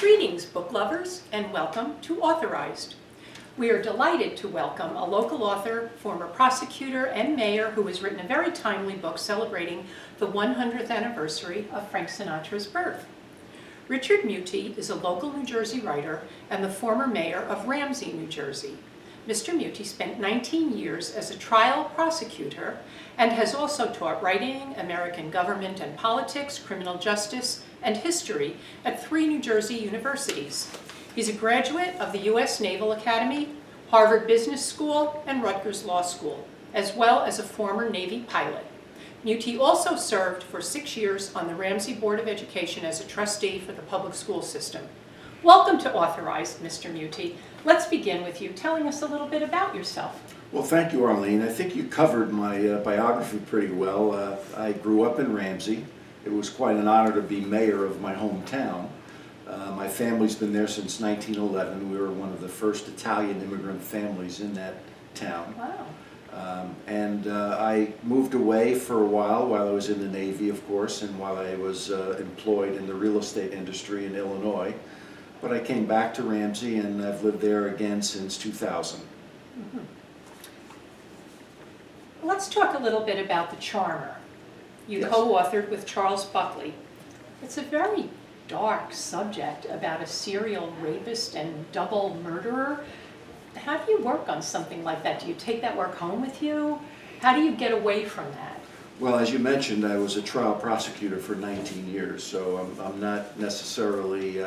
Greetings, book lovers, and welcome to Authorized. We are delighted to welcome a local author, former prosecutor, and mayor who has written a very timely book celebrating the 100th anniversary of Frank Sinatra's birth. Richard Muti is a local New Jersey writer and the former mayor of Ramsey, New Jersey. Mr. Muti spent 19 years as a trial prosecutor and has also taught writing, American government and politics, criminal justice, and history at 3 New Jersey universities. He's a graduate of the U.S. Naval Academy, Harvard Business School, and Rutgers Law School, as well as a former Navy pilot. Muti also served for 6 years on the Ramsey Board of Education as a trustee for the public school system. Welcome to Authorized, Mr. Muti. Let's begin with you telling us a little bit about yourself. Well, thank you, Arlene. I think you covered my biography pretty well. I grew up in Ramsey. It was quite an honor to be mayor of my hometown. My family's been there since 1911. We were one of the first Italian immigrant families in that town. Wow. I moved away for a while I was in the Navy, of course, and while I was employed in the real estate industry in Illinois. But I came back to Ramsey, and I've lived there again since 2000. Mm-hmm. Let's talk a little bit about The Charmer. You Yes. co-authored with Charles Buckley. It's a very dark subject about a serial rapist and double murderer. How do you work on something like that? Do you take that work home with you? How do you get away from that? Well, as you mentioned, I was a trial prosecutor for 19 years, so I'm not necessarily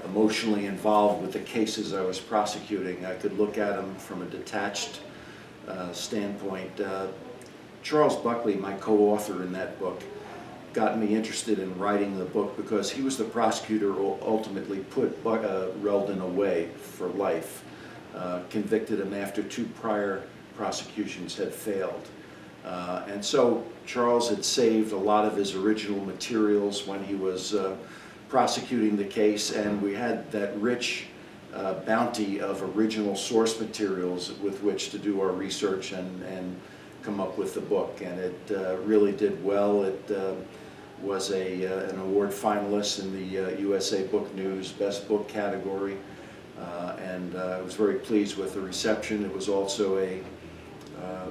emotionally involved with the cases I was prosecuting. I could look at them from a detached standpoint. Charles Buckley, my co-author in that book, got me interested in writing the book because he was the prosecutor who ultimately put Reldon away for life, convicted him after 2 prior prosecutions had failed. And so Charles had saved a lot of his original materials when he was prosecuting the case, and we had that rich bounty of original source materials with which to do our research and come up with the book. And it really did well. It was an award finalist in the USA Book News Best Book category, and I was very pleased with the reception. It was also a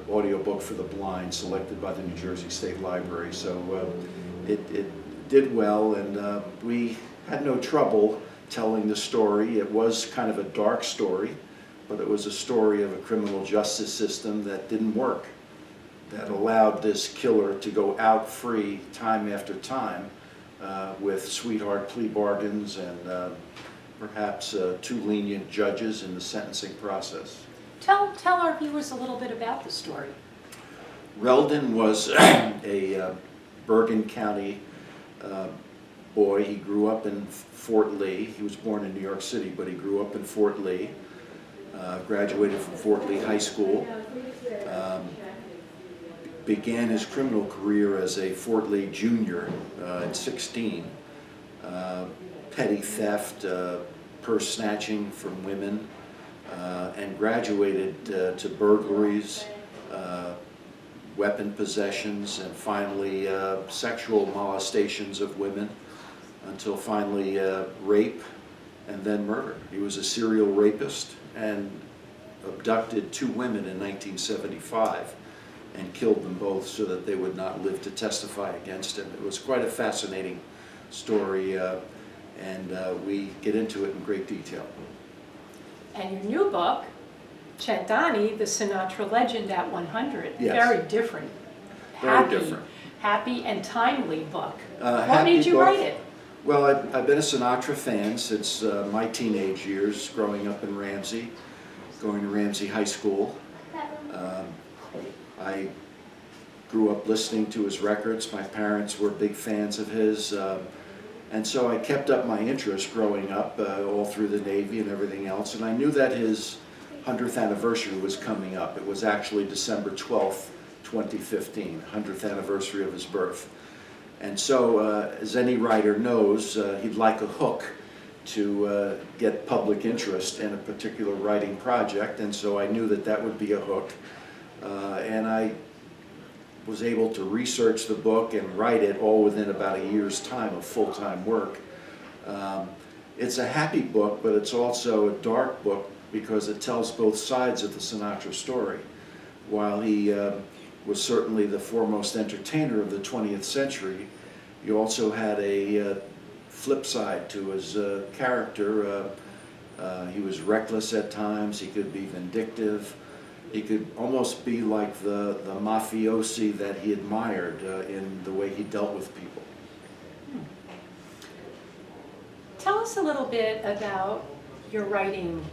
audiobook for the blind selected by the New Jersey State Library, so it did well, and we had no trouble telling the story. It was kind of a dark story, but it was a story of a criminal justice system that didn't work, that allowed this killer to go out free time after time with sweetheart plea bargains and perhaps too lenient judges in the sentencing process. Tell our viewers a little bit about the story. Reldon was a Bergen County boy. He grew up in Fort Lee. He was born in New York City, but he grew up in Fort Lee, graduated from Fort Lee High School, began his criminal career as a Fort Lee junior at 16. Petty theft, purse snatching from women, and graduated to burglaries, weapon possessions, and finally sexual molestations of women, until finally rape and then murder. He was a serial rapist and abducted 2 women in 1975 and killed them both so that they would not live to testify against him. It was quite a fascinating story, and we get into it in great detail. And your new book, Chandani, the Sinatra Legend at 100, Yes. very different. Very different. Happy and timely book. What Happy made you book. write it? Well, I've been a Sinatra fan since my teenage years, growing up in Ramsey, going to Ramsey High School. I grew up listening to his records. My parents were big fans of his, and so I kept up my interest growing up, all through the Navy and everything else. And I knew that his 100th anniversary was coming up. It was actually December 12th, 2015, 100th anniversary of his birth. And so, as any writer knows, he'd like a hook to get public interest in a particular writing project, and so I knew that that would be a hook. And I was able to research the book and write it all within about a year's time of full-time work. It's a happy book, but it's also a dark book because it tells both sides of the Sinatra story. While he was certainly the foremost entertainer of the 20th century, he also had a flip side to his character. He was reckless at times, he could be vindictive, he could almost be like the mafiosi that he admired in the way he dealt with people. Tell us a little bit about your writing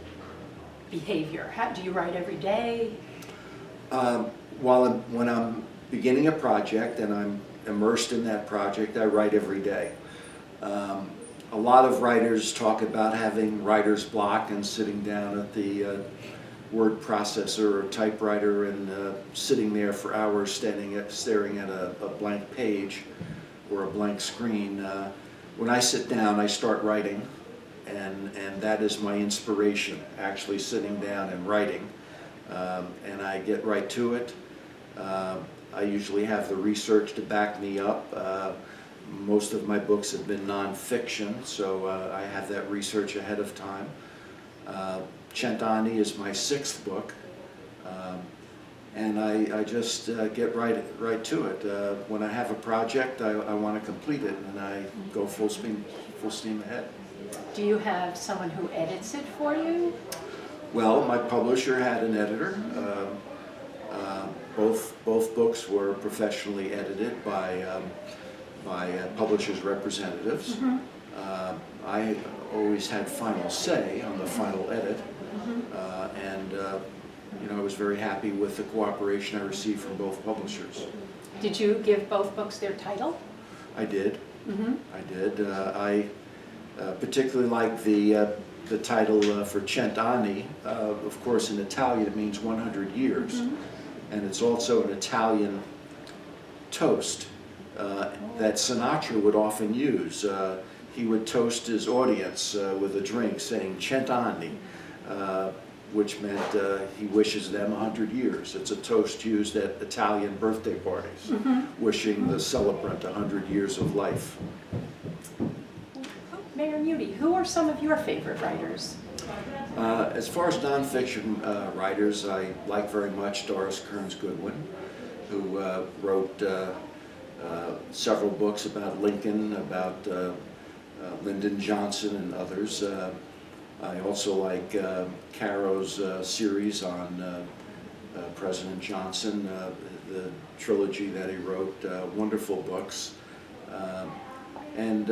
behavior. How, do you write every day? When I'm beginning a project and I'm immersed in that project, I write every day. A lot of writers talk about having writer's block and sitting down at the word processor or typewriter and sitting there for hours staring at a blank page or a blank screen. When I sit down, I start writing, and that is my inspiration, actually sitting down and writing. And I get right to it. I usually have the research to back me up. Most of my books have been nonfiction, so I have that research ahead of time. Cent'anni is my 6th book, and I just get right to it. When I have a project, I want to complete it, and I go full steam ahead. Do you have someone who edits it for you? Well, my publisher had an editor. Both books were professionally edited by publishers' representatives. I always had final say on the final edit, and I was very happy with the cooperation I received from both publishers. Did you give both books their title? I did. I did. I particularly like the title for Cent'anni. Of course, in Italian it means 100 years, and it's also an Italian toast that Sinatra would often use. He would toast his audience with a drink saying Cent'anni, which meant he wishes them 100 years. It's a toast used at Italian birthday parties, wishing the celebrant 100 years of life. Mayor Muti, who are some of your favorite writers? As far as nonfiction writers, I like very much Doris Kearns Goodwin, who wrote several books about Lincoln, about Lyndon Johnson and others. I also like Caro's series on President Johnson, the trilogy that he wrote, wonderful books. And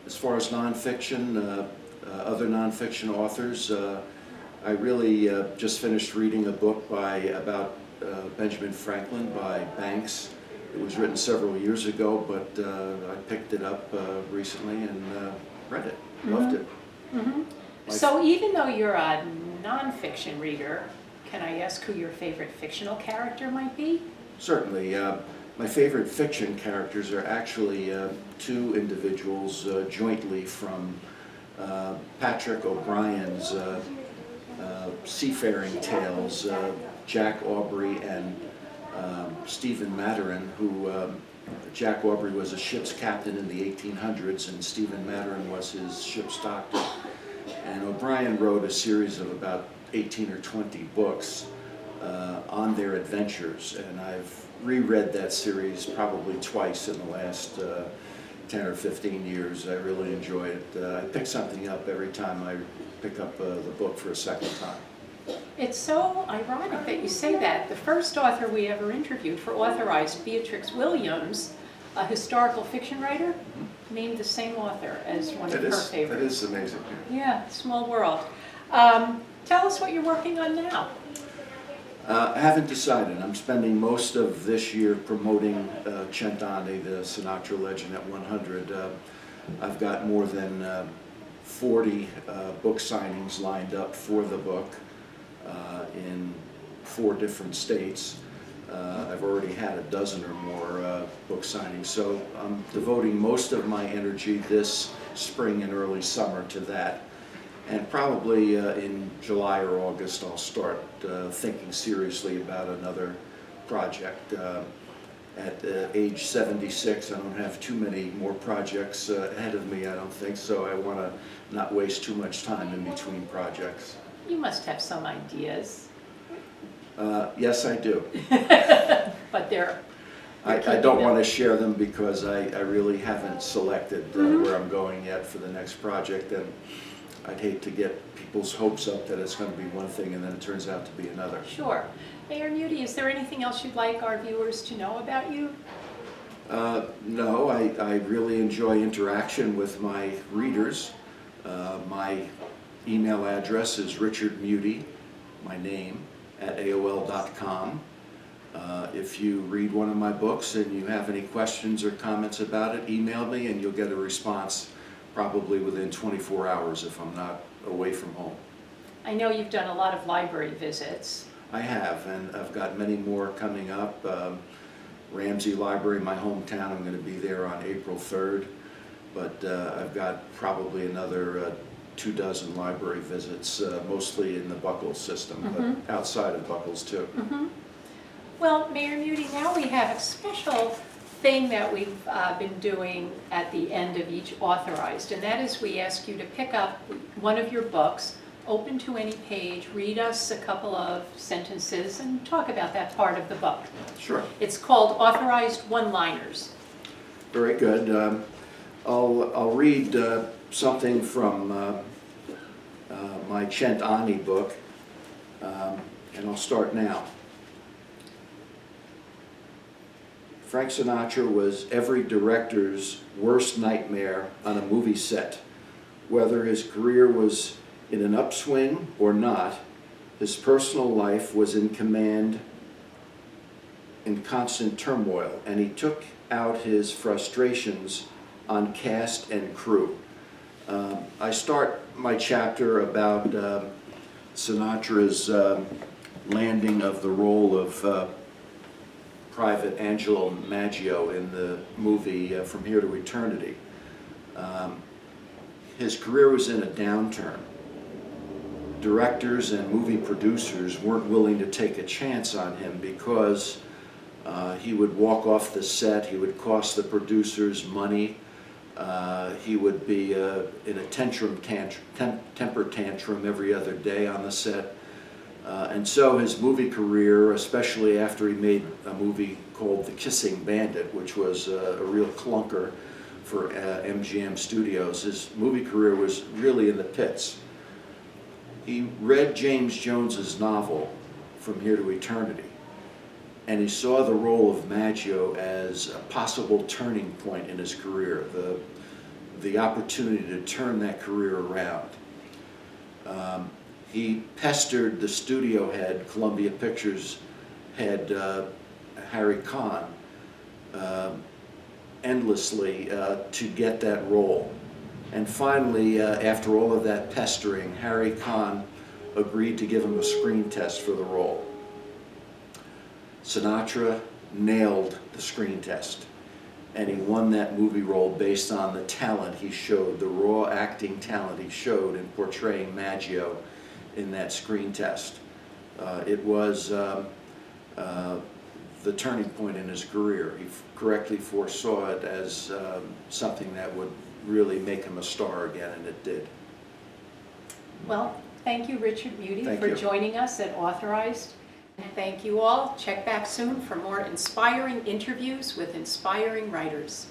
as far as nonfiction, other nonfiction authors, I really just finished reading a book about Benjamin Franklin by Banks. It was written several years ago, but I picked it up recently and read it, loved it. So even though you're a nonfiction reader, can I ask who your favorite fictional character might be? Certainly. My favorite fiction characters are actually 2 individuals jointly from Patrick O'Brien's Seafaring Tales, Jack Aubrey and Stephen Maturin, who Jack Aubrey was a ship's captain in the 1800s and Stephen Maturin was his ship's doctor. And O'Brien wrote a series of about 18 or 20 books on their adventures, and I've reread that series probably twice in the last 10 or 15 years. I really enjoy it. I pick something up every time I pick up the book for a second time. It's so ironic that you say that. The first author we ever interviewed for Authorized, Beatrix Williams, a historical fiction writer, named the same author as one of her favorites. That is amazing. Yeah, small world. Tell us what you're working on now. I haven't decided. I'm spending most of this year promoting Cent'anni, the Sinatra Legend at 100. I've got more than 40 book signings lined up for the book in 4 different states. I've already had a dozen or more book signings, so I'm devoting most of my energy this spring and early summer to that. And probably in July or August I'll start thinking seriously about another project. at age 76. I don't have too many more projects ahead of me, I don't think, so I want to not waste too much time in between projects. You must have some ideas. Yes, I do. But they're... I don't want to share them because I really haven't selected where I'm going yet for the next project, and I'd hate to get people's hopes up that it's going to be one thing and then it turns out to be another. Sure. Mayor Muti, is there anything else you'd like our viewers to know about you? No, I really enjoy interaction with my readers. My email address is Richard Muti, my name, at AOL.com. If you read one of my books and you have any questions or comments about it, email me and you'll get a response probably within 24 hours if I'm not away from home. I know you've done a lot of library visits. I have, and I've got many more coming up. Ramsey Library, my hometown, I'm going to be there on April 3rd, but I've got probably another 24 library visits, mostly in the Buckles system, but outside of Buckles too. Well, Mayor Muti, now we have a special thing that we've been doing at the end of each Authorized, and that is we ask you to pick up one of your books, open to any page, read us a couple of sentences, and talk about that part of the book. Sure. It's called Authorized One-Liners. Very good. I'll read something from my Chent Ani book, and I'll start now. Frank Sinatra was every director's worst nightmare on a movie set. Whether his career was in an upswing or not, his personal life was in command, in constant turmoil, and he took out his frustrations on cast and crew. I start my chapter about Sinatra's landing of the role of Private Angelo Maggio in the movie From Here to Eternity. His career was in a downturn. Directors and movie producers weren't willing to take a chance on him because he would walk off the set, he would cost the producers money, he would be in a temper tantrum every other day on the set. And so his movie career, especially after he made a movie called The Kissing Bandit, which was a real clunker for MGM Studios, his movie career was really in the pits. He read James Jones's novel, From Here to Eternity, and he saw the role of Maggio as a possible turning point in his career, the opportunity to turn that career around. He pestered the studio head, Columbia Pictures head, Harry Kahn, endlessly to get that role. And finally, after all of that pestering, Harry Kahn agreed to give him a screen test for the role. Sinatra nailed the screen test, and he won that movie role based on the talent he showed, the raw acting talent he showed in portraying Maggio in that screen test. It was the turning point in his career. He correctly foresaw it as something that would really make him a star again, and it did. Well, thank you, Richard Muti, Thank for you. joining us at Authorized. And thank you all. Check back soon for more inspiring interviews with inspiring writers.